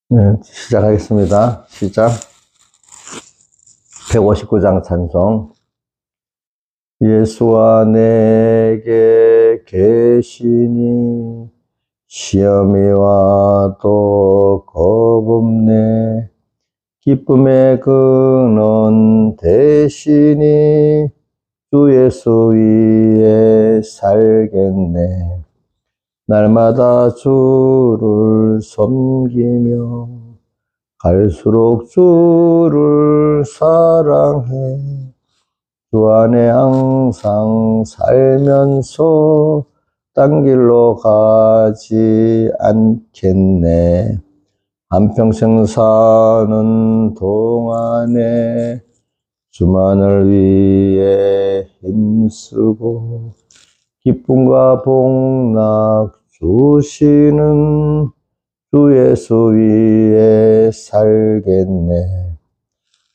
네, 시작하겠습니다. 시작. 159장 찬송. 예수와 내게 계시니 시험이 와도 겁없네. 기쁨의 근원 되시니 주 예수 위에 살겠네. 날마다 주를 섬기며 갈수록 주를 사랑해. 주 안에 항상 살면서 딴 길로 가지 않겠네. 한평생 사는 동안에 주만을 위해 힘쓰고 기쁨과 복락 주시는 주 예수 위에 살겠네.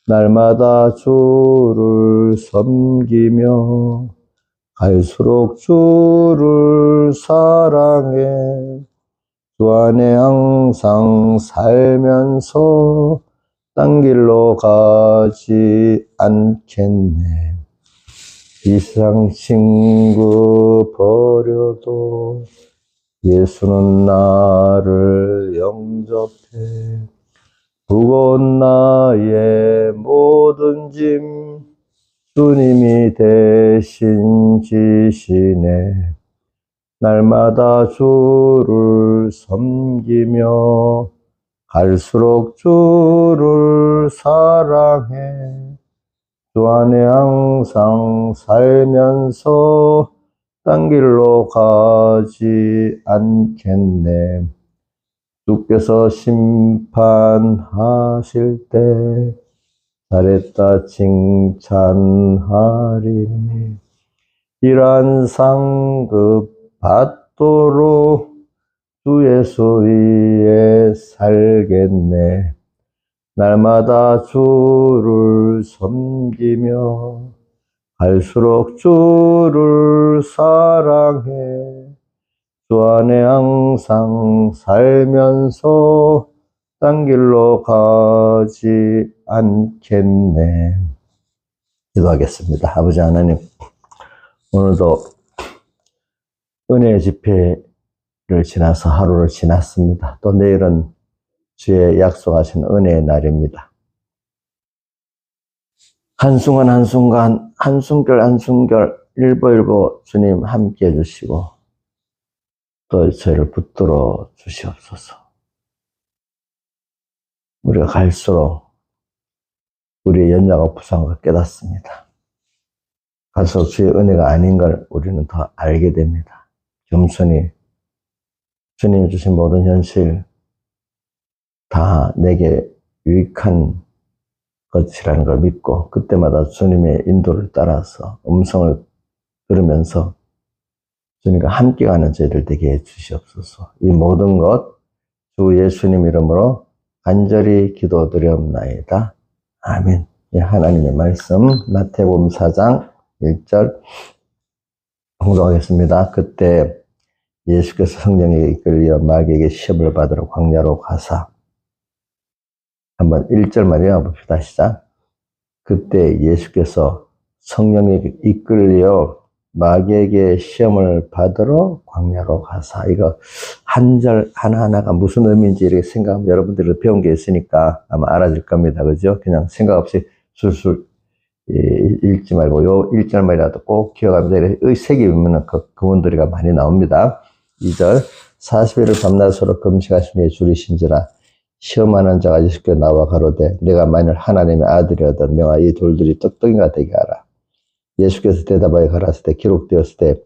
날마다 주를 섬기며 갈수록 주를 사랑해. 주 안에 항상 살면서 딴 길로 가지 않겠네. 이 세상 친구 버려도 예수는 나를 영접해. 무거운 나의 모든 짐 주님이 대신 지시네. 날마다 주를 섬기며 갈수록 주를 사랑해. 주 안에 항상 살면서 딴 길로 가지 않겠네. 주께서 심판하실 때 잘했다 칭찬하리니 이러한 상급 받도록 주 예수 위에 살겠네. 날마다 주를 섬기며 갈수록 주를 사랑해. 주 안에 항상 살면서 딴 길로 가지 않겠네. 기도하겠습니다. 아버지 하나님, 오늘도 은혜의 집회를 지나서 하루를 지났습니다. 또 내일은 주의 약속하신 은혜의 날입니다. 한순간 한순간, 한순결 한순결, 일보일보 주님 함께 해주시고 또 저희를 붙들어 주시옵소서. 우리가 갈수록 우리의 연약과 부상을 깨닫습니다. 갈수록 주의 은혜가 아닌 걸 우리는 더 알게 됩니다. 겸손히 주님이 주신 모든 현실 다 내게 유익한 것이라는 걸 믿고 그때마다 주님의 인도를 따라서 음성을 들으면서 주님과 함께 가는 저희들 되게 해주시옵소서. 이 모든 것 주 예수님 이름으로 간절히 기도드리옵나이다. 아멘. 예, 하나님의 말씀 마태복음 4장 1절 공독하겠습니다. 그때 예수께서 성령에게 이끌려 마귀에게 시험을 받으러 광야로 가사. 한번 1절만 읽어봅시다. 시작. 그때 예수께서 성령에게 이끌려 마귀에게 시험을 받으러 광야로 가사. 이거 한 절 하나하나가 무슨 의미인지 이렇게 생각하면 여러분들이 배운 게 있으니까 아마 알아질 겁니다. 그죠? 그냥 생각 없이 술술 읽지 말고 요 1절만이라도 꼭 기억하면서 색이 보면 그분들이가 많이 나옵니다. 2절 40일을 밤낮 서로 금식하시니 줄이신지라 시험하는 자가 예수께 나와 가로되 내가 만일 하나님의 아들이어도 명하 이 돌들이 떡덩이가 되게 하라. 예수께서 대답하여 가라사대 기록되었을 때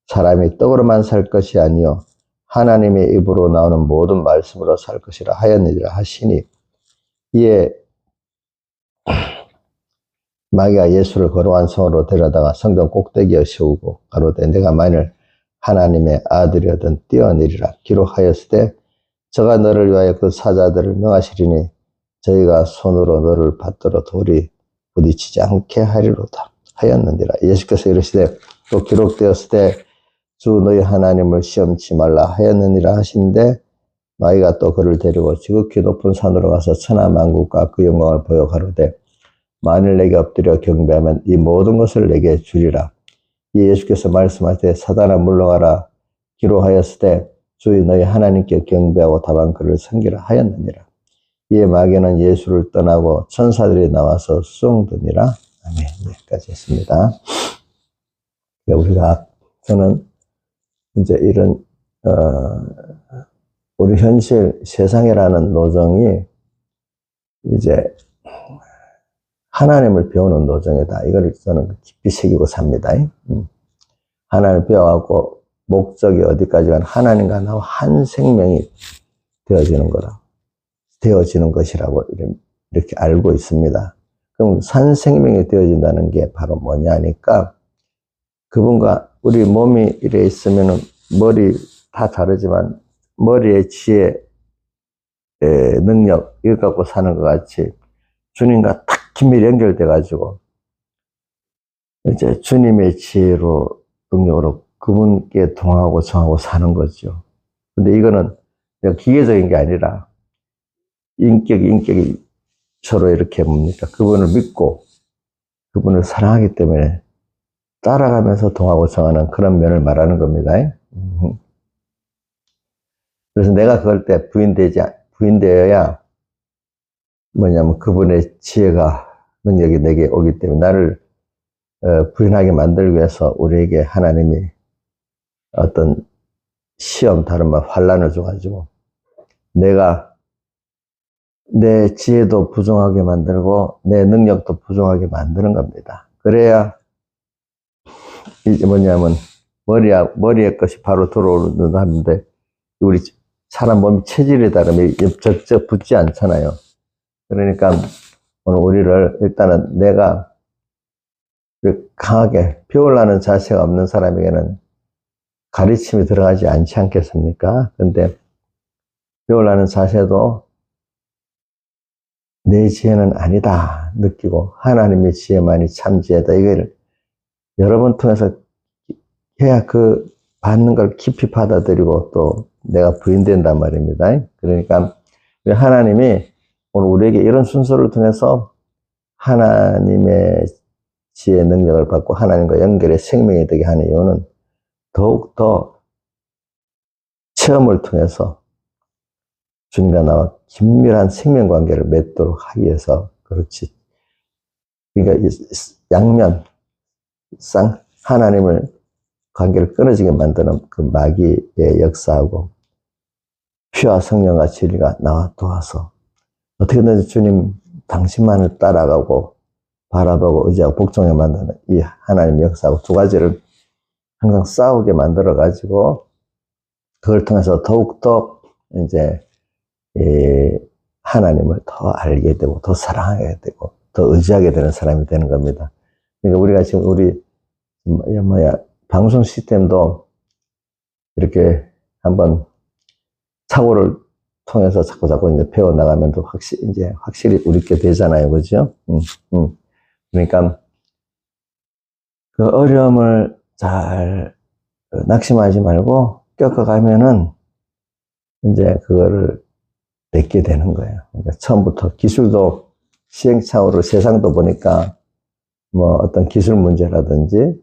사람이 떡으로만 살 것이 아니요 하나님의 입으로 나오는 모든 말씀으로 살 것이라 하였느니라 하시니 이에 마귀가 예수를 거룩한 성으로 데려다가 성전 꼭대기에 세우고 가로되 내가 만일 하나님의 아들이어든 뛰어내리라 기록하였을 때 저가 너를 위하여 그 사자들을 명하시리니 저희가 손으로 너를 받들어 돌이 부딪히지 않게 하리로다 하였느니라. 예수께서 이르시되 또 기록되었을 때 주 너희 하나님을 시험치 말라 하였느니라 하시는데 마귀가 또 그를 데리고 지극히 높은 산으로 가서 천하만국과 그 영광을 보여 가로되 만일 내게 엎드려 경배하면 이 모든 것을 내게 주리라. 이 예수께서 말씀하시되 사단아 물러가라 기록하였으되 주의 너희 하나님께 경배하고 다만 그를 섬기라 하였느니라. 이에 마귀는 예수를 떠나고 천사들이 나와서 수종드니라. 아멘. 여기까지 했습니다. 저는 이제 이런 우리 현실 세상이라는 노정이 이제 하나님을 배우는 노정이다. 이걸 저는 깊이 새기고 삽니다. 하나님을 배워갖고 목적이 어디까지 간 하나님과 나와 한 생명이 되어지는 거라. 되어지는 것이라고 이렇게 알고 있습니다. 그럼 산 생명이 되어진다는 게 바로 뭐냐니까 그분과 우리 몸이 이래 있으면은 머리 다 다르지만 머리의 지혜, 능력 이거 갖고 사는 것 같이 주님과 딱 긴밀히 연결돼 가지고 이제 주님의 지혜로 능력으로 그분께 동하고 정하고 사는 거죠. 근데 이거는 기계적인 게 아니라 인격이 서로 이렇게 뭡니까? 그분을 믿고 그분을 사랑하기 때문에 따라가면서 동하고 정하는 그런 면을 말하는 겁니다. 그래서 내가 그럴 때 부인되어야 뭐냐면 그분의 지혜가 능력이 내게 오기 때문에 나를 부인하게 만들기 위해서 우리에게 하나님이 어떤 시험 다른 말 환란을 줘가지고 내가 내 지혜도 부정하게 만들고 내 능력도 부정하게 만드는 겁니다. 그래야 이제 뭐냐면 머리의 것이 바로 들어오는데 우리 사람 몸 체질에 따르면 적적 붙지 않잖아요. 그러니까 오늘 우리를 일단은 내가 강하게 배우려는 자세가 없는 사람에게는 가르침이 들어가지 않지 않겠습니까? 근데 배우려는 자세도 내 지혜는 아니다 느끼고 하나님의 지혜만이 참 지혜다. 이걸 여러 번 통해서 해야 그 받는 걸 깊이 받아들이고 또 내가 부인된단 말입니다. 그러니까 하나님이 오늘 우리에게 이런 순서를 통해서 하나님의 지혜 능력을 받고 하나님과 연결의 생명이 되게 하는 이유는 더욱더 체험을 통해서 주님과 나와 긴밀한 생명 관계를 맺도록 하기 위해서 그렇지. 그러니까 양면 하나님을 관계를 끊어지게 만드는 그 마귀의 역사하고 피와 성령과 진리가 나와 도와서 어떻게든지 주님 당신만을 따라가고 바라보고 의지하고 복종해 만드는 이 하나님의 역사하고 두 가지를 항상 싸우게 만들어 가지고 그걸 통해서 더욱더 이제 하나님을 더 알게 되고 더 사랑하게 되고 더 의지하게 되는 사람이 되는 겁니다. 그러니까 우리가 지금 우리 방송 시스템도 이렇게 한번 사고를 통해서 자꾸 이제 배워 나가면 또 확실히 우리께 되잖아요, 그죠? 그러니까 그 어려움을 잘 낙심하지 말고 겪어가면은 이제 그거를 맺게 되는 거예요. 그러니까 처음부터 기술도 시행착오로 세상도 보니까 뭐 어떤 기술 문제라든지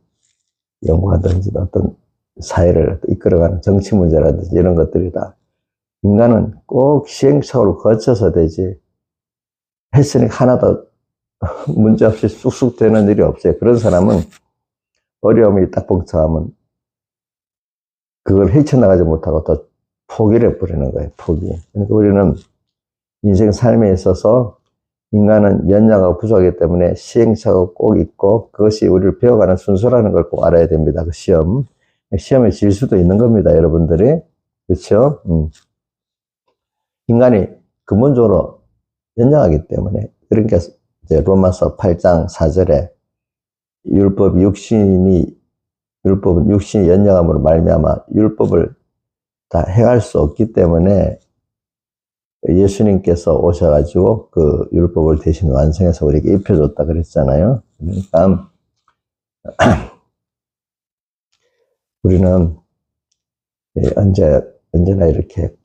연구하든지 어떤 사회를 이끌어가는 정치 문제라든지 이런 것들이 다 인간은 꼭 시행착오를 거쳐서 되지 했으니 하나도 문제 없이 쑥쑥 되는 일이 없어요. 그런 사람은 어려움이 딱 봉착하면 그걸 헤쳐나가지 못하고 더 포기를 해버리는 거예요. 포기. 그러니까 우리는 인생 삶에 있어서 인간은 연약하고 부족하기 때문에 시행착오가 꼭 있고 그것이 우리를 배워가는 순서라는 걸 꼭 알아야 됩니다. 그 시험에 질 수도 있는 겁니다. 여러분들이. 그렇죠? 인간이 근본적으로 연약하기 때문에 그러니까 이제 로마서 8장 4절에 율법은 육신이 연약함으로 말미암아 율법을 다 행할 수 없기 때문에 예수님께서 오셔가지고 그 율법을 대신 완성해서 우리에게 입혀줬다 그랬잖아요. 그러니까 우리는 언제나 이렇게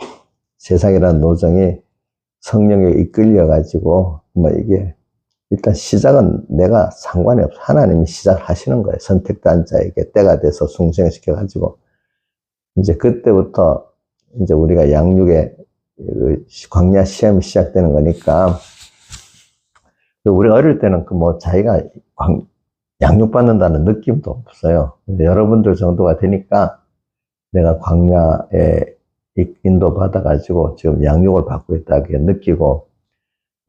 세상이라는 노정이 성령에 이끌려가지고, 뭐 이게, 일단 시작은 내가 상관이 없어. 하나님이 시작을 하시는 거예요. 선택된 자에게 때가 돼서 숭생시켜가지고. 이제 그때부터 이제 우리가 양육의 광야 시험이 시작되는 거니까, 우리 어릴 때는 그 뭐 자기가 양육받는다는 느낌도 없어요. 여러분들 정도가 되니까 내가 광야에 인도받아가지고 지금 양육을 받고 있다고 느끼고,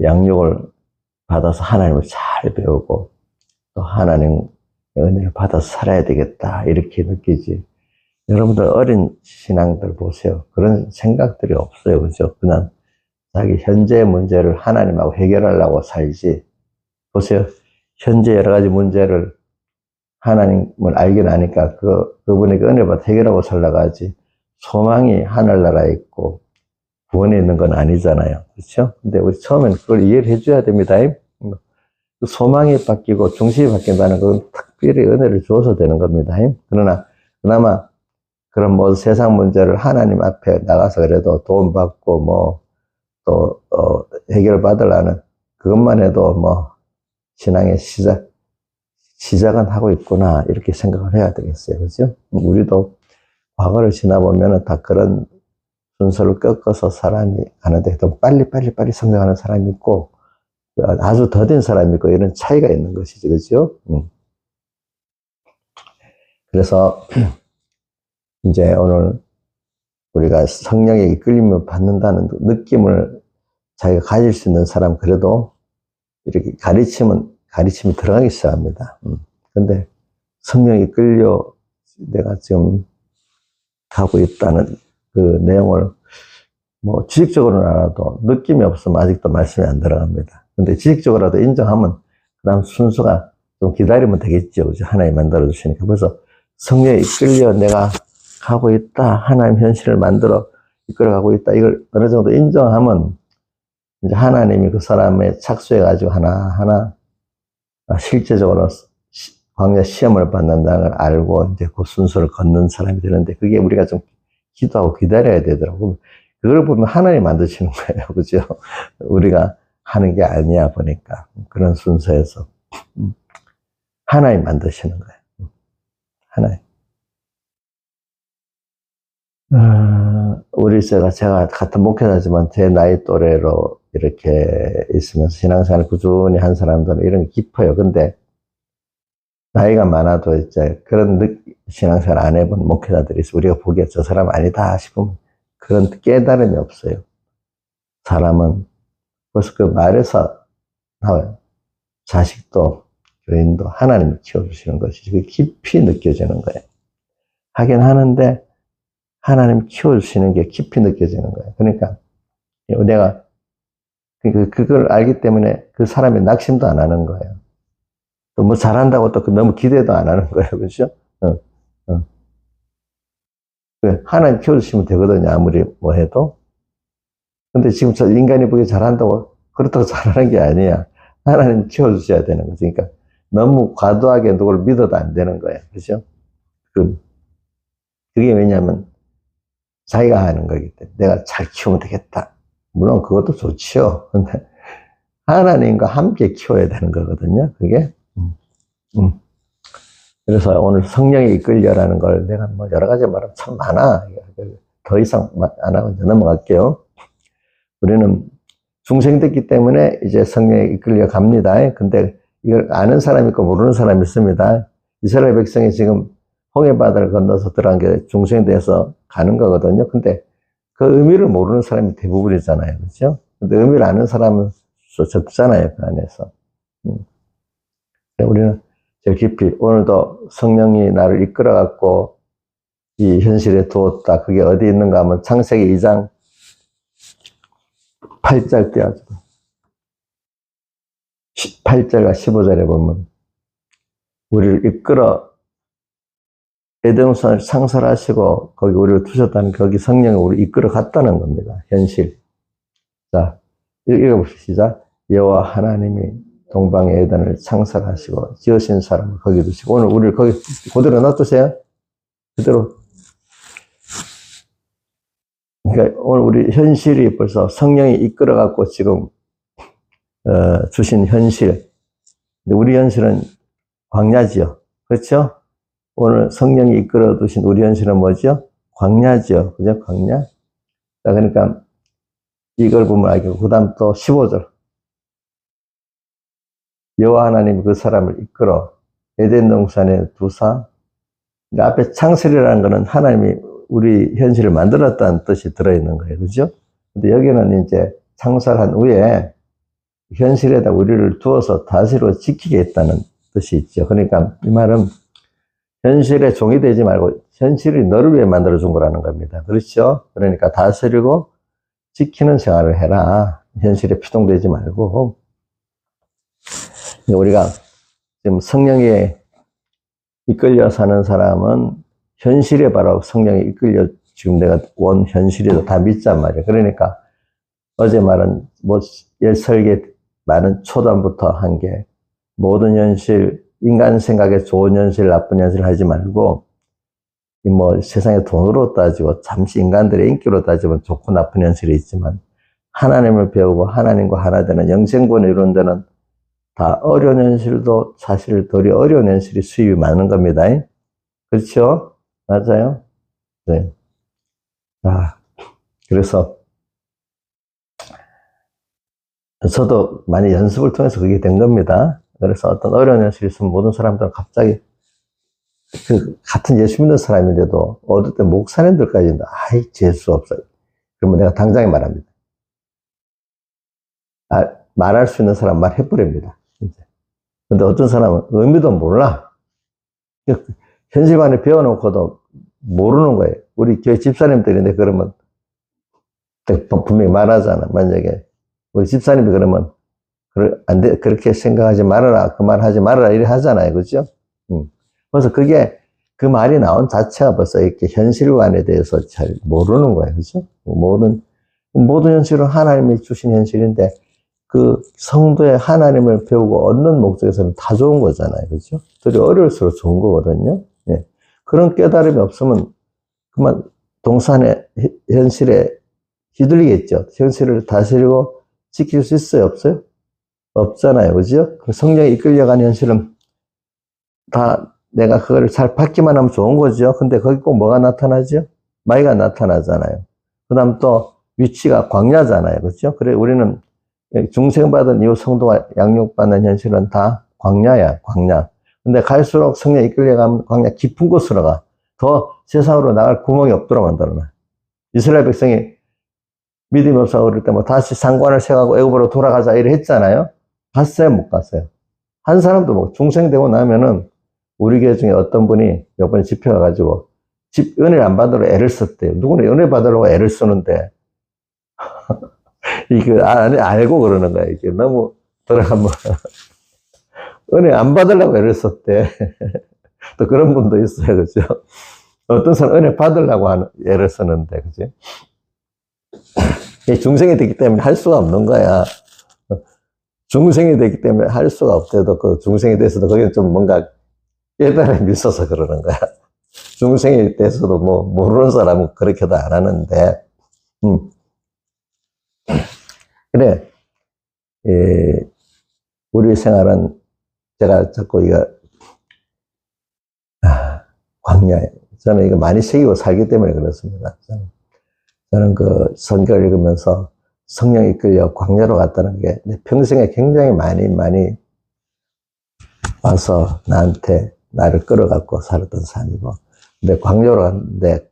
양육을 받아서 하나님을 잘 배우고 또 하나님의 은혜를 받아서 살아야 되겠다 이렇게 느끼지. 여러분들 어린 신앙들 보세요. 그런 생각들이 없어요. 그죠? 그냥 자기 현재의 문제를 하나님하고 해결하려고 살지. 보세요. 현재 여러 가지 문제를 하나님을 알게 나니까 그분에게 은혜 받아 해결하고 살아가지. 소망이 하늘나라에 있고 구원에 있는 건 아니잖아요. 그렇죠? 근데 우리 처음엔 그걸 이해를 해줘야 됩니다. 소망이 바뀌고 중심이 바뀐다는 건 특별히 은혜를 줘서 되는 겁니다. 그러나 그나마 그런 뭐 세상 문제를 하나님 앞에 나가서 그래도 도움받고 뭐 또 해결받으려는 그것만 해도 뭐 신앙의 시작은 하고 있구나 이렇게 생각을 해야 되겠어요. 그죠? 우리도 과거를 지나보면은 다 그런 순서를 꺾어서 사람이 가는데 좀 빨리 성장하는 사람이 있고 아주 더딘 사람이 있고 이런 차이가 있는 것이지. 그죠? 그래서 이제 오늘 우리가 성령의 이끌림을 받는다는 느낌을 자기가 가질 수 있는 사람, 그래도 이렇게 가르침이 들어가기 시작합니다. 근데 성령이 끌려 내가 지금 가고 있다는 그 내용을 뭐 지식적으로는 알아도 느낌이 없으면 아직도 말씀이 안 들어갑니다. 근데 지식적으로라도 인정하면 그 다음 순서가 좀 기다리면 되겠죠. 그죠? 하나님 만들어주시니까. 그래서 성령에 이끌려 내가 가고 있다. 하나님 현실을 만들어 이끌어가고 있다. 이걸 어느 정도 인정하면 이제 하나님이 그 사람에 착수해가지고 하나하나 실제적으로 광야 시험을 받는다는 걸 알고 이제 그 순서를 걷는 사람이 되는데 그게 우리가 좀 기도하고 기다려야 되더라고요. 그걸 보면 하나님 만드시는 거예요. 그죠? 우리가 하는 게 아니야 보니까. 그런 순서에서. 하나님 만드시는 거예요. 하나님. 제가 같은 목회자지만 제 나이 또래로 이렇게 있으면서 신앙생활을 꾸준히 한 사람들은 이런 게 깊어요. 근데 나이가 많아도 이제 그런 신앙생활 안 해본 목회자들이 있어. 우리가 보기에 저 사람 아니다 싶으면 그런 깨달음이 없어요. 사람은 벌써 그 말에서 나와요. 자식도 교인도 하나님이 키워주시는 것이지. 그게 깊이 느껴지는 거예요. 하긴 하는데 하나님 키워주시는 게 깊이 느껴지는 거예요. 그러니까 내가 그걸 알기 때문에 그 사람이 낙심도 안 하는 거예요. 또 뭐 잘한다고 또 너무 기대도 안 하는 거예요. 그렇죠? 하나님 키워주시면 되거든요. 아무리 뭐 해도. 근데 지금 저 인간이 보기 잘한다고 그렇다고 잘하는 게 아니야. 하나님 키워주셔야 되는 거죠. 그러니까 너무 과도하게 누구를 믿어도 안 되는 거예요. 그렇죠? 그게 왜냐면 자기가 하는 거기 때문에 내가 잘 키우면 되겠다. 물론 그것도 좋지요. 근데 하나님과 함께 키워야 되는 거거든요. 그게. 그래서 오늘 성령에 이끌려라는 걸 내가 뭐 여러 가지 말하면 참 많아. 더 이상 안 하고 이제 넘어갈게요. 우리는 중생됐기 때문에 이제 성령에 이끌려 갑니다. 근데 이걸 아는 사람이 있고 모르는 사람이 있습니다. 이스라엘 백성이 지금 홍해바다를 건너서 들어간 게 중생에 대해서 가는 거거든요. 근데 그 의미를 모르는 사람이 대부분이잖아요. 그렇죠? 근데 의미를 아는 사람은 적잖아요. 그 안에서. 우리는 제일 깊이 오늘도 성령이 나를 이끌어갖고 이 현실에 두었다. 그게 어디 있는가 하면 창세기 2장 8절 떼어줘. 8절과 15절에 보면 우리를 이끌어 에덴동산을 창설하시고 거기 우리를 두셨다는 거기 성령이 우리를 이끌어 갔다는 겁니다. 현실. 자, 읽어봅시다. 시작. 여호와 하나님이 동방의 에덴을 창설하시고 지으신 사람을 거기 두시고 오늘 우리를 거기 그대로 놔두세요. 그대로. 네. 그러니까 오늘 우리 현실이 벌써 성령이 이끌어갖고 지금, 주신 현실. 근데 우리 현실은 광야지요. 그렇죠? 오늘 성령이 이끌어 두신 우리 현실은 뭐죠? 광야지요. 그죠? 광야. 자, 그러니까 이걸 보면 알겠고, 그 다음 또 15절. 여호와 하나님이 그 사람을 이끌어 에덴 동산에 두사. 그러니까 앞에 창설이라는 거는 하나님이 우리 현실을 만들었다는 뜻이 들어있는 거예요. 그죠? 근데 여기는 이제 창설한 후에 현실에다 우리를 두어서 다스리고 지키겠다는 뜻이 있죠. 그러니까 이 말은 현실에 종이 되지 말고 현실이 너를 위해 만들어준 거라는 겁니다. 그렇죠? 그러니까 다스리고 지키는 생활을 해라. 현실에 피동되지 말고. 우리가 지금 성령에 이끌려 사는 사람은 현실에 바로 성령에 이끌려 지금 내가 원 현실에도 다 믿단 말이에요. 그러니까 어제 말한 뭐 설계 많은 초단부터 한 게 모든 현실, 인간 생각에 좋은 현실, 나쁜 현실 하지 말고 뭐 세상에 돈으로 따지고 잠시 인간들의 인기로 따지면 좋고 나쁜 현실이 있지만 하나님을 배우고 하나님과 하나 되는 영생권을 이룬 데는 다 어려운 현실도 사실 덜 어려운 현실이 수입이 많은 겁니다. 그렇죠? 맞아요? 네. 그래서 저도 많이 연습을 통해서 그게 된 겁니다. 그래서 어떤 어려운 현실이 있으면 모든 사람들은 갑자기 같은 예수 믿는 사람인데도 어떨 때 목사님들까지 아이 재수 없어요. 그러면 내가 당장에 말합니다. 말할 수 있는 사람 말해버립니다. 근데 어떤 사람은 의미도 몰라. 현실만에 배워놓고도 모르는 거예요. 우리 교회 집사님들인데 그러면 분명히 말하잖아. 만약에 우리 집사님이 그러면 안 돼, 그렇게 생각하지 말아라, 그 말 하지 말아라 이래 하잖아요. 그죠? 그래서 그게 그 말이 나온 자체가 벌써 이렇게 현실관에 대해서 잘 모르는 거예요. 그죠? 모든 현실은 하나님이 주신 현실인데 그 성도의 하나님을 배우고 얻는 목적에서는 다 좋은 거잖아요. 그죠? 들이 어려울수록 좋은 거거든요. 예. 그런 깨달음이 없으면 그만 동산의 현실에 휘둘리겠죠. 현실을 다스리고 지킬 수 있어요? 없어요? 없잖아요. 그죠? 성령에 이끌려간 현실은 다 내가 그걸 잘 받기만 하면 좋은 거죠. 근데 거기 꼭 뭐가 나타나죠? 마귀가 나타나잖아요. 그 다음 또 위치가 광야잖아요. 그죠? 그래, 우리는 중생받은 이후 성도가 양육받는 현실은 다 광야야, 광야. 근데 갈수록 성령에 이끌려가면 광야 깊은 곳으로 가. 더 세상으로 나갈 구멍이 없도록 만들어놔. 이스라엘 백성이 믿음이 없어 그럴 때 뭐 다시 상관을 세워가고 애굽으로 돌아가자 이래 했잖아요. 갔어요? 못 갔어요? 한 사람도 뭐 중생되고 나면은 우리 교회 중에 어떤 분이 몇 번 집회 가가지고 은혜를 안 받으러 애를 썼대요. 누구는 은혜 받으려고 애를 쓰는데 이게 알고 그러는 거야. 이게 너무 들어가면 은혜 안 받으려고 애를 썼대. 또 그런 분도 있어요. 그죠? 어떤 사람 은혜 받으려고 애를 쓰는데, 그지? 중생이 됐기 때문에 할 수가 없는 거야. 중생이 됐기 때문에 할 수가 없대도 그 중생이 돼서도 거기는 좀 뭔가 깨달음이 있어서 그러는 거야. 중생이 돼서도 뭐 모르는 사람은 그렇게도 안 하는데, 그래. 우리 생활은 제가 자꾸 이거 광야에 저는 이거 많이 새기고 살기 때문에 그렇습니다. 저는 그 성경을 읽으면서 성령이 이끌려 광야로 갔다는 게 내 평생에 굉장히 많이 와서 나를 끌어갖고 살았던 삶이고, 근데 광야로 갔는데,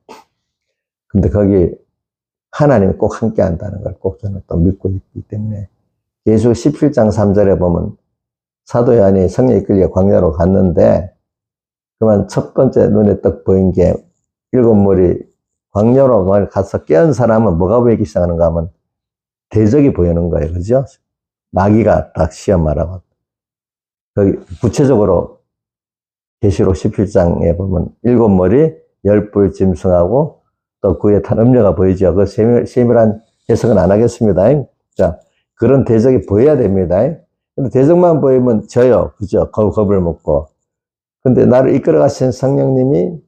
근데 거기 하나님이 꼭 함께 한다는 걸 꼭 저는 또 믿고 있기 때문에, 예수 17장 3절에 보면 사도 요한이 성령이 이끌려 광야로 갔는데, 그만 첫 번째 눈에 딱 보인 게 일곱 머리 광야로 가서 깨은 사람은 뭐가 보이기 시작하는가 하면 대적이 보이는 거예요. 그죠? 마귀가 딱 시험 말하고. 거기 구체적으로 계시록 17장에 보면 일곱 머리, 열불 짐승하고 또 그에 탄 음녀가 보이죠. 그 세밀한 해석은 안 하겠습니다. 자, 그런 대적이 보여야 됩니다. 근데 대적만 보이면 져요. 그죠? 겁을 먹고. 근데 나를 이끌어 가신 성령님이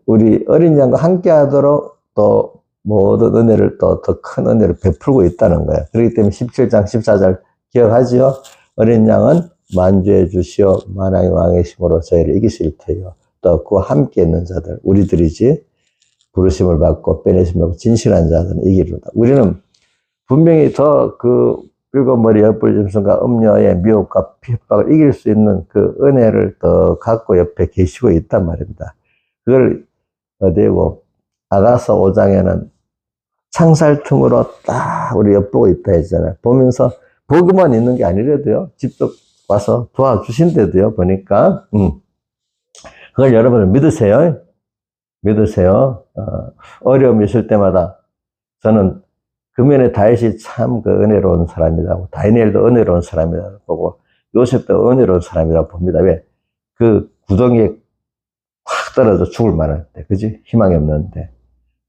우리 어린 양과 함께 하도록 또 모든 은혜를 또 더 큰 은혜를 베풀고 있다는 거예요. 그렇기 때문에 17장 14절 기억하지요? 어린 양은 만주해 주시어 만왕의 왕의 힘으로 저희를 이기실 테요. 또 그와 함께 있는 자들, 우리들이지, 부르심을 받고 빼내심을 받고 진실한 자들은 이기리로다. 우리는 분명히 더 그 붉은머리 엿불짐승과 음녀의 미혹과 핍박을 이길 수 있는 그 은혜를 더 갖고 옆에 계시고 있단 말입니다. 그걸 어디고 아가서 5장에는 창살 틈으로 딱 우리 엿보고 있다 했잖아요. 보면서 보고만 있는 게 아니라도요. 직접 와서 도와주신대도요. 보니까 그걸 여러분은 믿으세요. 믿으세요. 어려움이 있을 때마다 저는 금연의 다윗이 참 그 은혜로운 사람이라고, 다니엘도 은혜로운 사람이라고 보고 요셉도 은혜로운 사람이라고 봅니다. 왜? 그 구덩이에 확 떨어져 죽을 만할 때, 그지? 희망이 없는데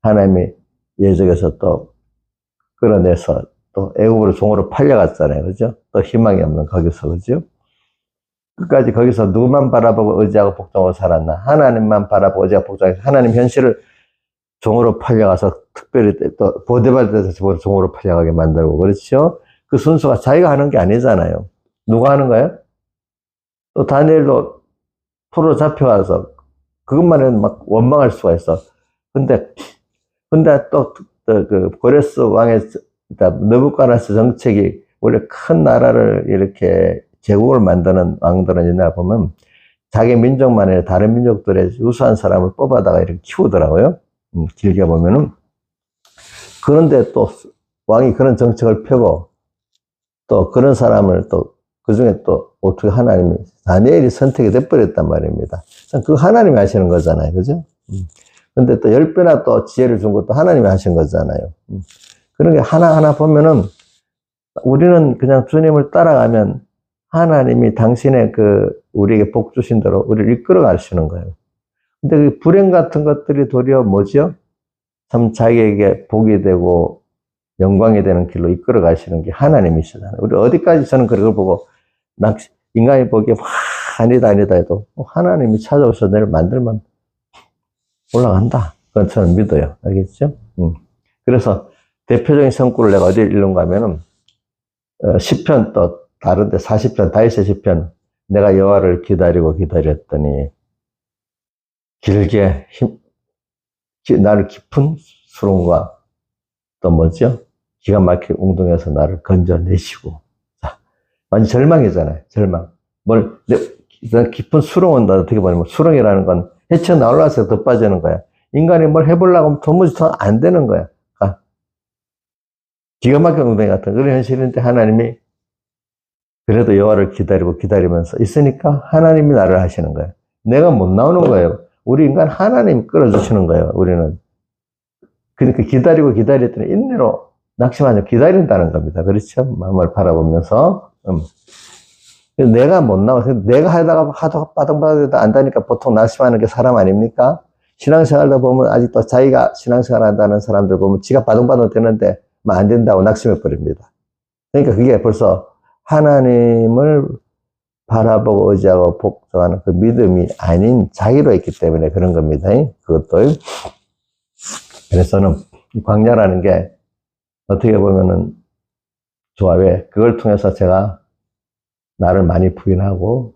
하나님이 예적에서 또 끌어내서 또 애굽으로 종으로 팔려갔잖아요. 그죠? 또 희망이 없는 거기서, 그죠? 끝까지 거기서 누구만 바라보고 의지하고 복종하고 살았나? 하나님만 바라보고 의지하고 복종해서 하나님 현실을 종으로 팔려가서 특별히 또 보대받을 때서 종으로 팔려가게 만들고, 그렇죠? 그 순수가 자기가 하는 게 아니잖아요. 누가 하는 거예요? 또 다니엘도 포로로 잡혀가서 그것만 해도 막 원망할 수가 있어. 근데 또 그 고레스 왕의 느부갓네살 정책이 원래 큰 나라를 이렇게 제국을 만드는 왕들은 옛날 보면 자기 민족만 아니라 다른 민족들의 우수한 사람을 뽑아다가 이렇게 키우더라고요. 길게 보면은. 그런데 또 왕이 그런 정책을 펴고 또 그런 사람을 또 그 중에 또 어떻게 하나님이 다니엘이 선택이 돼버렸단 말입니다. 그 하나님이 하시는 거잖아요. 그죠? 근데 또 10배나 또 지혜를 준 것도 하나님이 하신 거잖아요. 그런 게 하나하나 보면은 우리는 그냥 주님을 따라가면 하나님이 당신의 그 우리에게 복 주신 대로 우리를 이끌어 가시는 거예요. 근데 그 불행 같은 것들이 도리어 뭐죠? 참 자기에게 복이 되고 영광이 되는 길로 이끌어 가시는 게 하나님이시잖아요. 우리 어디까지 저는 그걸 보고 인간이 보기에 아니다 해도 하나님이 찾아오셔서 내를 만들면 올라간다. 그건 저는 믿어요. 알겠죠? 그래서 대표적인 성구를 내가 어디에 읽는가 하면은, 시편 또 다른데 40편, 다윗의 시편, 내가 여호와를 기다렸더니, 길게 나를 깊은 수렁과 또 뭐죠? 기가 막히게 웅덩이에서 나를 건져내시고. 자, 완전 절망이잖아요. 절망. 깊은 수렁은 어떻게 보냐면, 수렁이라는 건 헤쳐나올라서 더 빠지는 거야. 인간이 뭘 해보려고 하면 도무지 더 안 되는 거야. 기가 막힌 웅덩이 같은 그런 현실인데 하나님이 그래도 여호와를 기다리면서 있으니까 하나님이 나를 하시는 거예요. 내가 못 나오는 거예요. 우리 인간 하나님이 끌어주시는 거예요. 우리는. 그러니까 기다렸더니 인내로 낙심하지 기다린다는 겁니다. 그렇죠? 마음을 바라보면서. 내가 못 나와서 내가 하다가 바닥바닥 안다니까 보통 낙심하는 게 사람 아닙니까? 신앙생활도 보면 아직도 자기가 신앙생활 한다는 사람들 보면 지가 바닥바닥 되는데 안 된다고 낙심해 버립니다. 그러니까 그게 벌써 하나님을 바라보고 의지하고 복종하는 그 믿음이 아닌 자기로 있기 때문에 그런 겁니다. 그것도. 그래서는 이 광야라는 게 어떻게 보면은 좋아. 왜? 그걸 통해서 제가 나를 많이 부인하고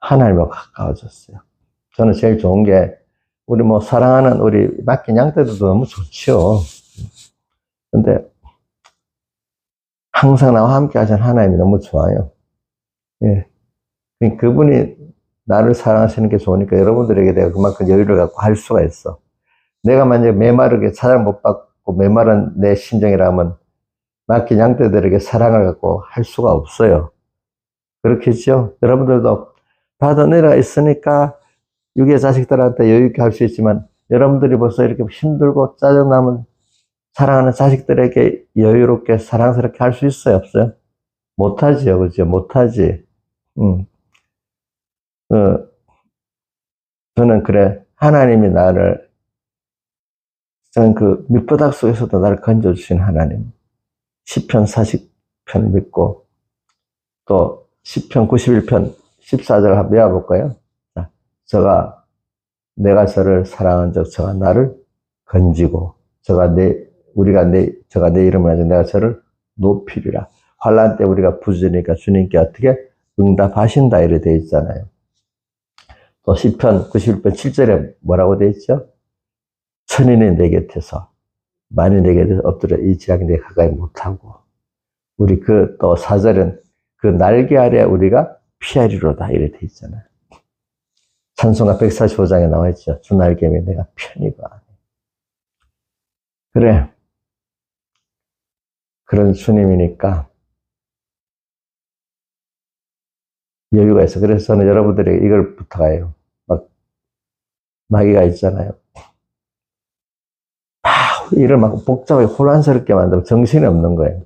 하나님과 가까워졌어요. 저는 제일 좋은 게 우리 뭐 사랑하는 우리 맡긴 양떼들도 너무 좋죠. 근데 항상 나와 함께 하시는 하나님이 너무 좋아요. 예. 그분이 나를 사랑하시는 게 좋으니까 여러분들에게 내가 그만큼 여유를 갖고 할 수가 있어. 내가 만약에 메마르게 사랑 못 받고 메마른 내 심정이라면 맡긴 양떼들에게 사랑을 갖고 할 수가 없어요. 그렇겠죠? 여러분들도 받은 은혜가 있으니까 육의 자식들한테 여유 있게 할 수 있지만 여러분들이 벌써 이렇게 힘들고 짜증나면 사랑하는 자식들에게 여유롭게 사랑스럽게 할 수 있어요? 없어요? 못하지요. 그죠? 못하지. 저는 그래. 하나님이 저는 그 밑바닥 속에서도 나를 건져주신 하나님. 시편 40편 믿고, 또 시편 91편 14절 한번 외워볼까요? 자, 내가 저를 사랑한 적 저가 나를 건지고 저가 내 이름을 가지고 내가 저를 높이리라. 환난 때 우리가 부르짖으니까 주님께 어떻게 응답하신다 이래 돼 있잖아요. 또 시편 91편 7절에 뭐라고 돼 있죠? 천인이 내 곁에서 만이 내 곁에서 엎드려 이 지각이 내 가까이 못하고, 우리 또 4절은 그 날개 아래 우리가 피하리로다 이래 돼 있잖아요. 찬송가 145장에 나와 있죠. 주 날개면 내가 편히 봐. 그래. 그런 주님이니까 여유가 있어. 그래서 저는 여러분들에게 이걸 부탁해요. 마귀가 있잖아요. 일을 막 복잡하게 혼란스럽게 만들고 정신이 없는 거예요.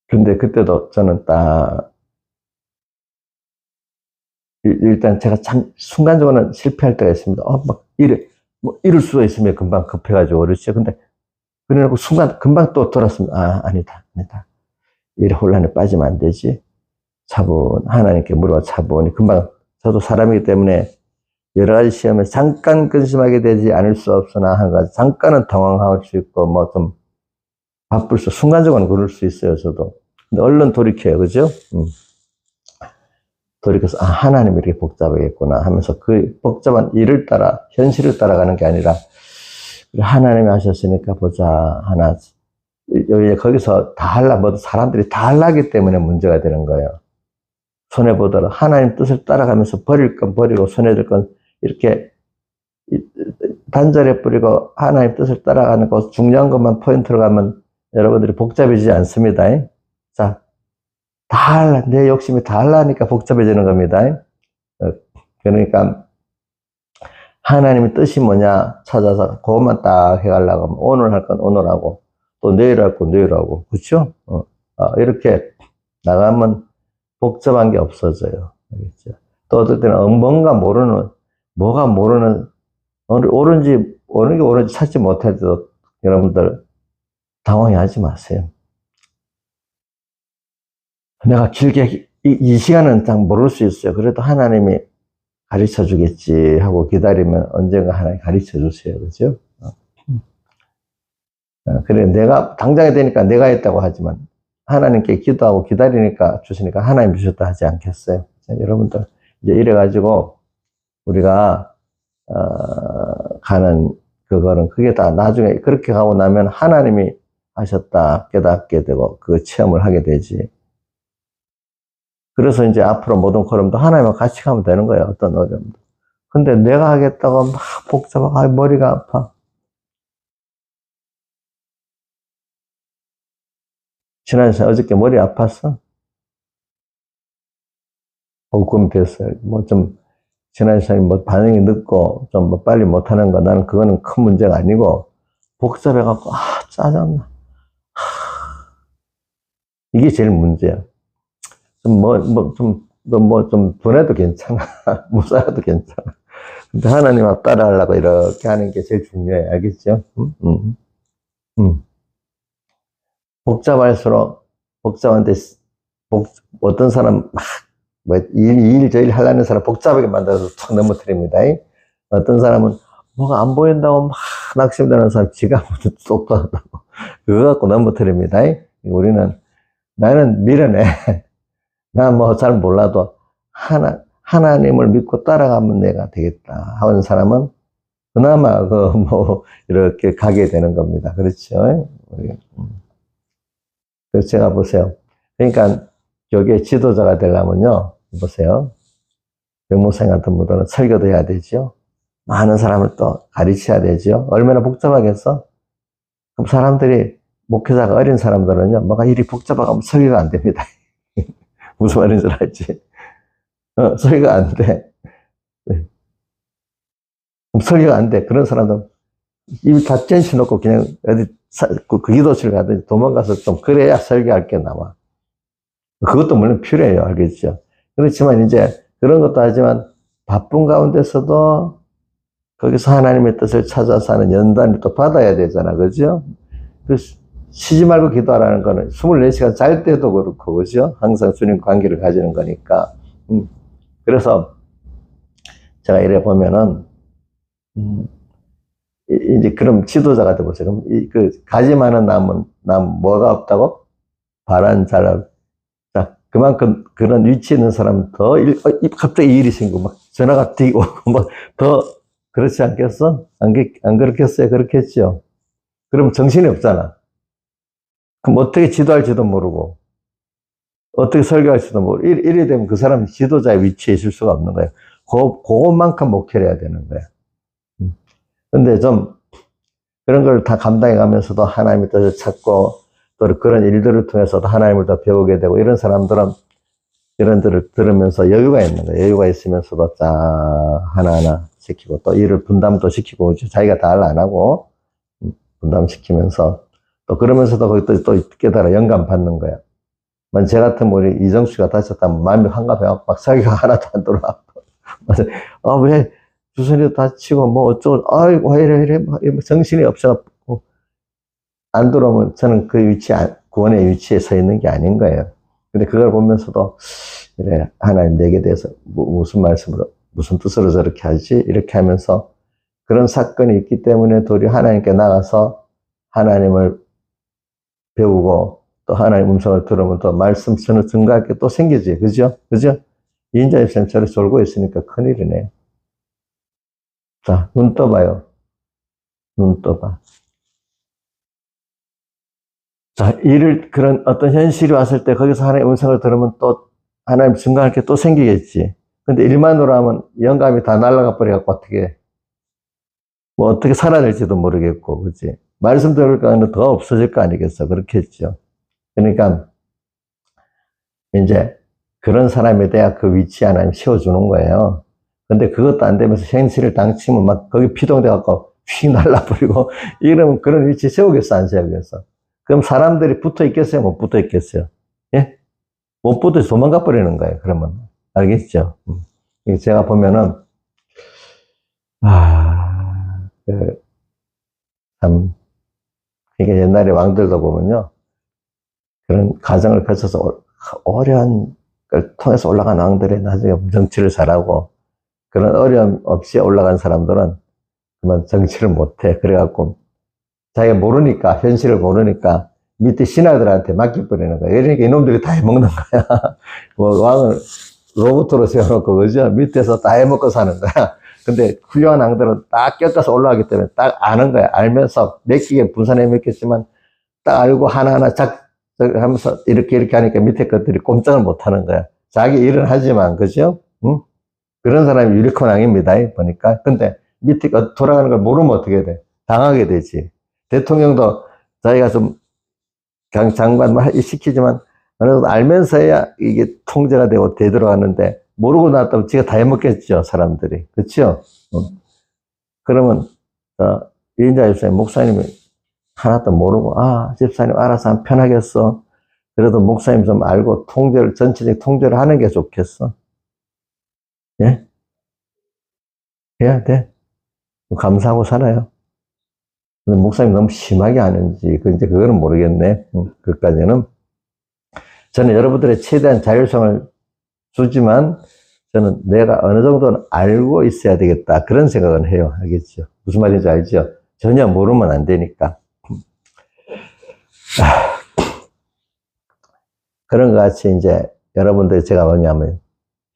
근데 그때도 저는 일단 제가 참 순간적으로는 실패할 때가 있습니다. 이럴 수도 있으면 금방 급해가지고 그렇죠. 근데 그래놓고 순간 금방 또 돌았습니다. 아니다. 이래 혼란에 빠지면 안 되지. 하나님께 물어봐 차분히. 금방 저도 사람이기 때문에 여러 가지 시험에 잠깐 근심하게 되지 않을 수 없으나 한 가지 잠깐은 당황할 수 있고 뭐 좀 바쁠 순간적으로는 그럴 수 있어요. 저도. 근데 얼른 돌이켜요. 그죠? 돌이켜서 하나님이 이렇게 복잡하겠구나 하면서 그 복잡한 일을 따라 현실을 따라가는 게 아니라 하나님이 하셨으니까 보자 하나. 거기서 사람들이 다 하려기 때문에 문제가 되는 거예요. 손해보더라. 하나님 뜻을 따라가면서 버릴 건 버리고 손해될 건 이렇게 단절해 버리고 하나님 뜻을 따라가는 거 중요한 것만 포인트로 가면 여러분들이 복잡해지지 않습니다. 자, 내 욕심이 다 하려니까 복잡해지는 겁니다. 그러니까 하나님의 뜻이 뭐냐 찾아서 그것만 딱 해가려고 하면 오늘 할 건 오늘 하고 또 내일 할 건 내일 하고, 그렇죠? 이렇게 나가면 복잡한 게 없어져요. 알겠죠? 또 어떨 때는 뭐가 모르는 어느 게 옳은지 찾지 못해도 여러분들 당황하지 마세요. 내가 길게 이 시간은 딱 모를 수 있어요. 그래도 하나님이 가르쳐 주겠지 하고 기다리면 언젠가 하나님 가르쳐 주세요. 그죠? 그래, 내가 당장에 되니까 내가 했다고 하지만 하나님께 기도하고 기다리니까 주시니까 하나님 주셨다 하지 않겠어요? 자, 여러분들 이제 이래가지고 우리가 가는 그거는 그게 다 나중에 그렇게 가고 나면 하나님이 하셨다 깨닫게 되고 그 체험을 하게 되지. 그래서 이제 앞으로 모든 걸음도 하나님과 같이 가면 되는 거예요. 어떤 어려움도. 근데 내가 하겠다고 막 복잡하고 머리가 아파. 지난 시간 어저께 머리 아팠어? 그럼 됐어요. 지난 시간에 반응이 늦고 좀 빨리 못하는 거 나는 그거는 큰 문제가 아니고 복잡해갖고 짜증나. 이게 제일 문제야. 좀 분해도 괜찮아. 못 살아도 괜찮아. 근데 하나님 앞 따라하려고 이렇게 하는 게 제일 중요해. 알겠죠? 복잡할수록 복잡한데 어떤 사람 이 일 저 일 하려는 사람 복잡하게 만들어서 툭 넘어뜨립니다. 어떤 사람은 뭐가 안 보인다고 막 낙심되는 사람 지가 똑똑하다고 그거 갖고 넘어뜨립니다. 우리는 나는 미련해. 난 잘 몰라도 하나님을 믿고 따라가면 내가 되겠다 하는 사람은 그나마 이렇게 가게 되는 겁니다. 그렇죠? 그래서 제가 보세요. 그러니까 여기에 지도자가 되려면요. 보세요. 병목사님 같은 분들은 설교도 해야 되죠. 많은 사람을 또 가르쳐야 되죠. 얼마나 복잡하겠어? 그럼 사람들이 목회자가 어린 사람들은요. 뭐가 일이 복잡하면 설교가 안 됩니다. 무슨 말인지 알지? 설교가 안 돼. 설교가 안 돼. 그런 사람들은 입 다 짠치 놓고 그냥 어디 그 기도실 가든지 도망가서 좀 그래야 설교할 게 나와. 그것도 물론 필요해요. 알겠죠? 그렇지만 이제 그런 것도 하지만 바쁜 가운데서도 거기서 하나님의 뜻을 찾아서 하는 연단을 또 받아야 되잖아. 그죠? 쉬지 말고 기도하라는 거는 24시간 잘 때도 그렇고, 그죠? 항상 주님 관계를 가지는 거니까. 그래서 제가 이래 보면은 음, 이제 그럼 지도자가 돼보세요. 그럼 그 가지 많은 나무 뭐가 없다고? 바란 자라. 자, 그만큼 그런 위치에 있는 사람은 더 갑자기 일이 생기고 막 전화가 뛰고 막 더 그렇지 않겠어? 안 그렇겠어요? 그렇겠죠. 그럼 정신이 없잖아. 그럼 어떻게 지도할지도 모르고 어떻게 설교할지도 모르고 이래 되면 그 사람은 지도자의 위치에 있을 수가 없는 거예요. 그것만큼 목회를 해야 되는 거예요. 근데 좀 그런 걸 다 감당해 가면서도 하나님의 뜻을 찾고 또 그런 일들을 통해서도 하나님을 더 배우게 되고 이런 사람들은 이런 들을 들으면서 여유가 있는 거예요. 여유가 있으면서도 쫙 하나하나 시키고 또 일을 분담도 시키고 자기가 다 안 하고 분담시키면서 또 그러면서도 거기 또 깨달아 영감 받는 거야. 만 제 같은 우리 이정수가 다쳤다면 마음이 한갑해갖고 막 설교가 하나도 안 들어와. 아, 왜 주선이도 다치고 뭐 어쩌고, 아이고, 왜 이래, 뭐 정신이 없어갖고 안 들어오면 저는 그 구원의 위치에 서 있는 게 아닌 거예요. 근데 그걸 보면서도, 그래, 하나님 내게 대해서 무슨 말씀으로, 무슨 뜻으로 저렇게 하지? 이렇게 하면서 그런 사건이 있기 때문에 도리어 하나님께 나가서 하나님을 배우고 또 하나님 음성을 들으면 또 말씀 증거할 게 또 생기지. 그죠? 그죠? 인자의 셈처럼 졸고 있으니까 큰일이네. 자, 눈 떠봐요. 눈 떠봐. 자, 그런 어떤 현실이 왔을 때 거기서 하나님의 음성을 들으면 또 하나님 증거할 게 또 생기겠지. 근데 일만으로 하면 영감이 다 날아가 버려갖고 어떻게, 뭐 어떻게 살아낼지도 모르겠고, 그치? 말씀 들을 거는 더 없어질 거 아니겠어. 그렇겠죠. 그러니까, 이제 그런 사람에 대해 그 위치에 하나님 씌워주는 거예요. 근데 그것도 안 되면서 현실을 당치면 막 거기 피동돼갖고 휙 날라버리고 이러면 그런 위치에 세우겠어, 안 세우겠어? 그럼 사람들이 붙어 있겠어요? 못 붙어 있겠어요? 예? 못 붙어서 도망가 버리는 거예요, 그러면. 알겠죠? 제가 보면은, 참, 이게 옛날에 왕들도 보면요. 그런 과정을 거쳐서 어려운 걸 통해서 올라간 왕들이 나중에 정치를 잘하고 그런 어려움 없이 올라간 사람들은 그만 정치를 못해. 그래갖고 자기가 모르니까, 현실을 모르니까 밑에 신하들한테 맡겨버리는 거야. 그러니까 이놈들이 다 해먹는 거야. 뭐 왕을 로봇으로 세워놓고, 그죠? 밑에서 다 해먹고 사는 거야. 근데 훌륭한 왕들은 딱 껴가서 올라가기 때문에 딱 아는 거야. 알면서 맡기게 분산해 먹겠지만 딱 알고 하나하나 하면서 이렇게 하니까 밑에 것들이 꼼짝을 못 하는 거야. 자기 일은 하지만, 그죠? 응? 그런 사람이 유리콘 왕입니다. 보니까. 근데 밑에 돌아가는 걸 모르면 어떻게 돼? 당하게 되지. 대통령도 자기가 좀 장관 시키지만 어느 정도 알면서야 이게 통제가 되고 되돌아가는데 모르고 나왔다면 지가 다 해먹겠죠, 사람들이. 그렇죠? 그러면 이인자 집사님, 목사님이 하나도 모르고 집사님 알아서 하면 편하겠어. 그래도 목사님 좀 알고 전체적 통제를 하는 게 좋겠어. 예? 해야 돼. 감사하고 살아요. 근데 목사님 너무 심하게 하는지, 이제 그거는 모르겠네. 그까지는. 저는 여러분들의 최대한 자율성을 주지만, 저는 내가 어느 정도는 알고 있어야 되겠다. 그런 생각은 해요. 알겠죠? 무슨 말인지 알죠? 전혀 모르면 안 되니까. 그런 것 같이 이제 여러분들이 제가 뭐냐면,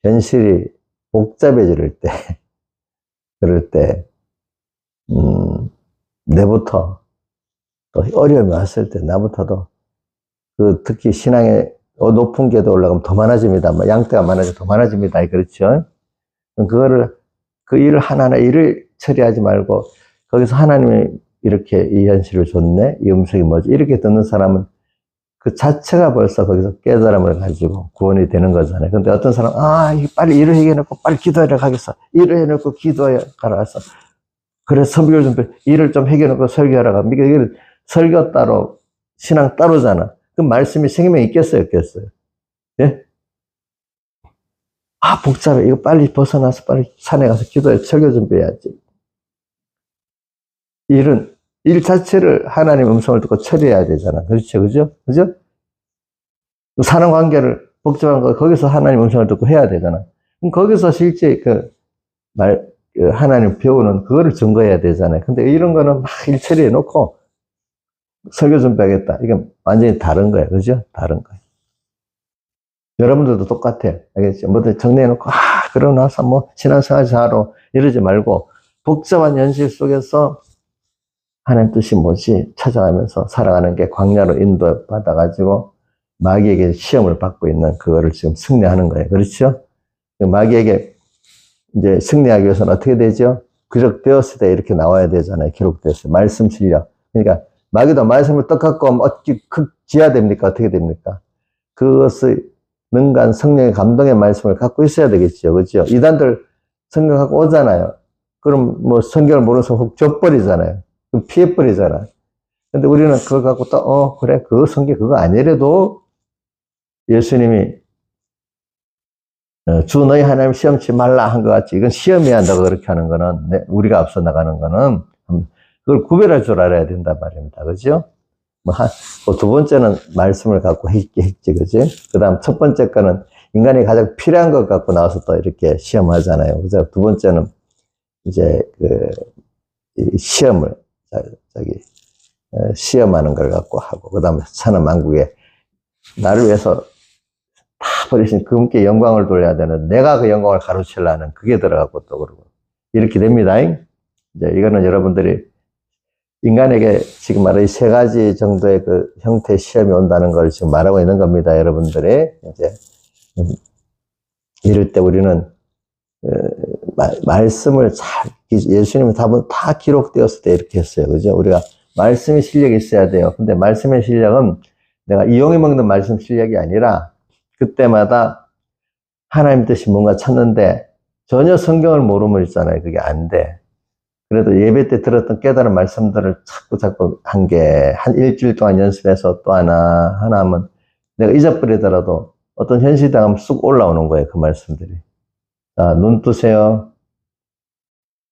현실이 복잡해질 때, 그럴 때, 내부터 또 어려움이 왔을 때 나부터도 특히 신앙의 높은 궤도 올라가면 더 많아집니다. 양떼가 많아져 더 많아집니다. 그렇죠? 그 일을 하나하나 일을 처리하지 말고 거기서 하나님이 이렇게 이 현실을 줬네? 이 음성이 뭐지? 이렇게 듣는 사람은 그 자체가 벌써 거기서 깨달음을 가지고 구원이 되는 거잖아요. 근데 어떤 사람, 빨리 일을 해놓고 빨리 기도하러 가겠어. 일을 해놓고 기도하러 가서. 그래, 설교 일을 좀 해결하고 설교하러 가. 이게 설교 따로, 신앙 따로잖아. 그 말씀이 생명이 있겠어요, 없겠어요? 예? 복잡해. 이거 빨리 벗어나서 빨리 산에 가서 기도해. 설교 준비해야지. 일 자체를 하나님 음성을 듣고 처리해야 되잖아. 그렇죠, 그죠? 그죠? 사는 관계를, 복잡한 거, 거기서 하나님 음성을 듣고 해야 되잖아. 그럼 거기서 실제 하나님 배우는 그거를 증거해야 되잖아요. 근데 이런 거는 막 일처리 해놓고 설교 준비하겠다. 이건 완전히 다른 거예요. 그죠? 다른 거예요. 여러분들도 똑같아요. 알겠죠? 뭐든 정리해놓고, 그러고 나서 뭐, 신앙생활 잘하러 이러지 말고, 복잡한 현실 속에서 하나님 뜻이 뭐지? 찾아가면서 살아가는 게 광야로 인도받아가지고, 마귀에게 시험을 받고 있는 그거를 지금 승리하는 거예요. 그렇죠? 마귀에게 이제 승리하기 위해서는 어떻게 되죠? 기록되었을 때 이렇게 나와야 되잖아요. 기록되었을 때. 말씀 실력. 그러니까, 마귀도 말씀을 떡갖고 어떻게 지어야 됩니까? 어떻게 됩니까? 그것을 능간 성령의 감동의 말씀을 갖고 있어야 되겠죠. 그렇죠? 이단들 성경 갖고 오잖아요. 그럼 뭐 성경을 모르면서 훅 져버리잖아요. 피해버리잖아요. 근데 우리는 그걸 갖고 또, 그래, 그 성경 그거 아니래도 예수님이 주 너희 하나님 시험치 말라 한 것 같이 이건 시험해야 한다고 그렇게 하는 거는 우리가 앞서 나가는 거는 그걸 구별할 줄 알아야 된단 말입니다. 그죠? 두 번째는 말씀을 갖고 했지, 그지? 그 다음 첫 번째 거는 인간이 가장 필요한 것 갖고 나와서 또 이렇게 시험하잖아요. 그죠? 두 번째는 이제 시험을, 시험하는 걸 갖고 하고, 그 다음에 천하 만국에 나를 위해서 다 버리신 그분께 영광을 돌려야 되는 내가 그 영광을 가로채려는 그게 들어가고 또 그러고. 이렇게 됩니다. 이제 이거는 여러분들이 인간에게 지금 말하는 이 세 가지 정도의 그 형태의 시험이 온다는 걸 지금 말하고 있는 겁니다. 여러분들이. 이제, 이럴 때 우리는, 말씀을 예수님의 답은 다 기록되었을 때 이렇게 했어요. 그죠? 우리가 말씀의 실력이 있어야 돼요. 근데 말씀의 실력은 내가 이용해 먹는 말씀 실력이 아니라 그때마다 하나님 뜻이 뭔가 찾는데 전혀 성경을 모르면 있잖아요. 그게 안 돼. 그래도 예배 때 들었던 깨달은 말씀들을 자꾸 한 일주일 동안 연습해서 또 하나 하면 내가 잊어버리더라도 어떤 현실이 당하면 쑥 올라오는 거예요. 그 말씀들이. 자, 눈 뜨세요.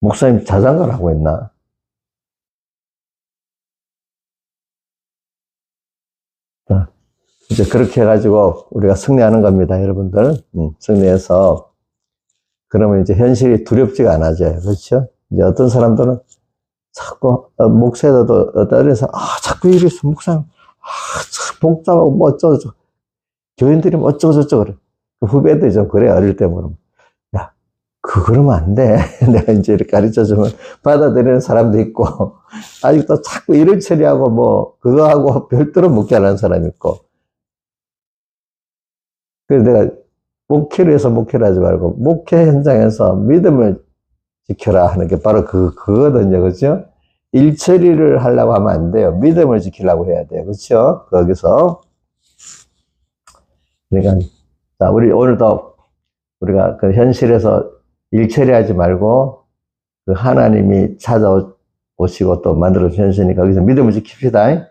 목사님 자장가를 하고 있나? 자, 이제 그렇게 해가지고 우리가 승리하는 겁니다. 여러분들. 승리해서 그러면 이제 현실이 두렵지가 않아져요. 그렇죠? 이제 어떤 사람들은 자꾸, 목사들도 어떤 데서, 자꾸 이랬어, 목사님. 참 복잡하고 뭐 어쩌고저쩌고. 교인들이 뭐 어쩌고저쩌고 그래. 그 후배들이 좀 그래, 어릴 때 보면. 야, 그러면 안 돼. 내가 이제 이렇게 가르쳐주면 받아들이는 사람도 있고, 아직도 자꾸 일을 처리하고 뭐, 그거 하고 별도로 묵게 하는 사람이 있고. 그래서 내가 목회를 해서 목회를 하지 말고, 목회 현장에서 믿음을 지켜라 하는 게 바로 그거거든요. 그죠? 일 처리를 하려고 하면 안 돼요. 믿음을 지키려고 해야 돼요. 그렇죠? 거기서. 그러니까, 자, 우리 오늘도 우리가 그 현실에서 일 처리하지 말고 그 하나님이 찾아오시고 또 만들어준 현실이니까 거기서 믿음을 지킵시다.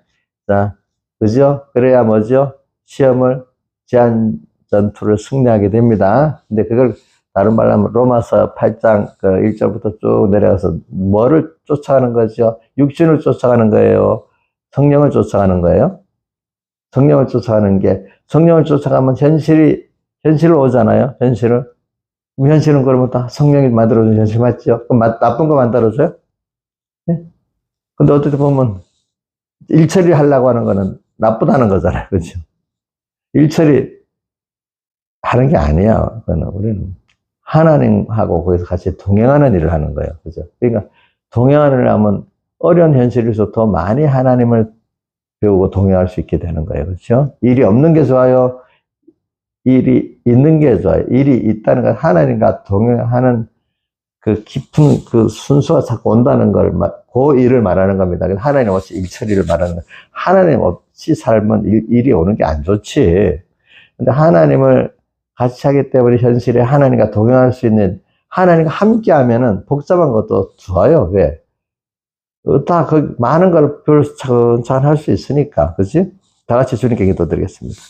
자, 그죠? 그래야 뭐죠? 시험을, 제한 전투를 승리하게 됩니다. 근데 그걸 다른 말로 하면 로마서 8장 그 1절부터 쭉 내려가서 뭐를 쫓아가는 거죠? 육신을 쫓아가는 거예요? 성령을 쫓아가는 거예요? 성령을 쫓아가는 게, 성령을 쫓아가면 현실로 오잖아요? 현실은 그러면 다 성령이 만들어준 현실 맞죠? 그럼 나쁜 거 만들어줘요? 네? 근데 어떻게 보면 일처리 하려고 하는 거는 나쁘다는 거잖아요. 그죠? 일처리 하는 게 아니야. 그거는 우리는. 하나님하고 거기서 같이 동행하는 일을 하는 거예요. 그죠? 그러니까, 동행하는 일을 하면 어려운 현실에서 더 많이 하나님을 배우고 동행할 수 있게 되는 거예요. 그렇죠? 일이 없는 게 좋아요? 일이 있는 게 좋아요? 일이 있다는 건 하나님과 동행하는 그 깊은 그 순서가 자꾸 온다는 걸, 그 일을 말하는 겁니다. 하나님 없이 일 처리를 말하는 거예요. 하나님 없이 살면 일이 오는 게 안 좋지. 근데 하나님을 같이 하기 때문에 현실에 하나님과 동행할 수 있는, 하나님과 함께 하면은 복잡한 것도 좋아요. 왜? 다 그 많은 걸 차근차근 할 수 있으니까. 그치? 다 같이 주님께 기도드리겠습니다.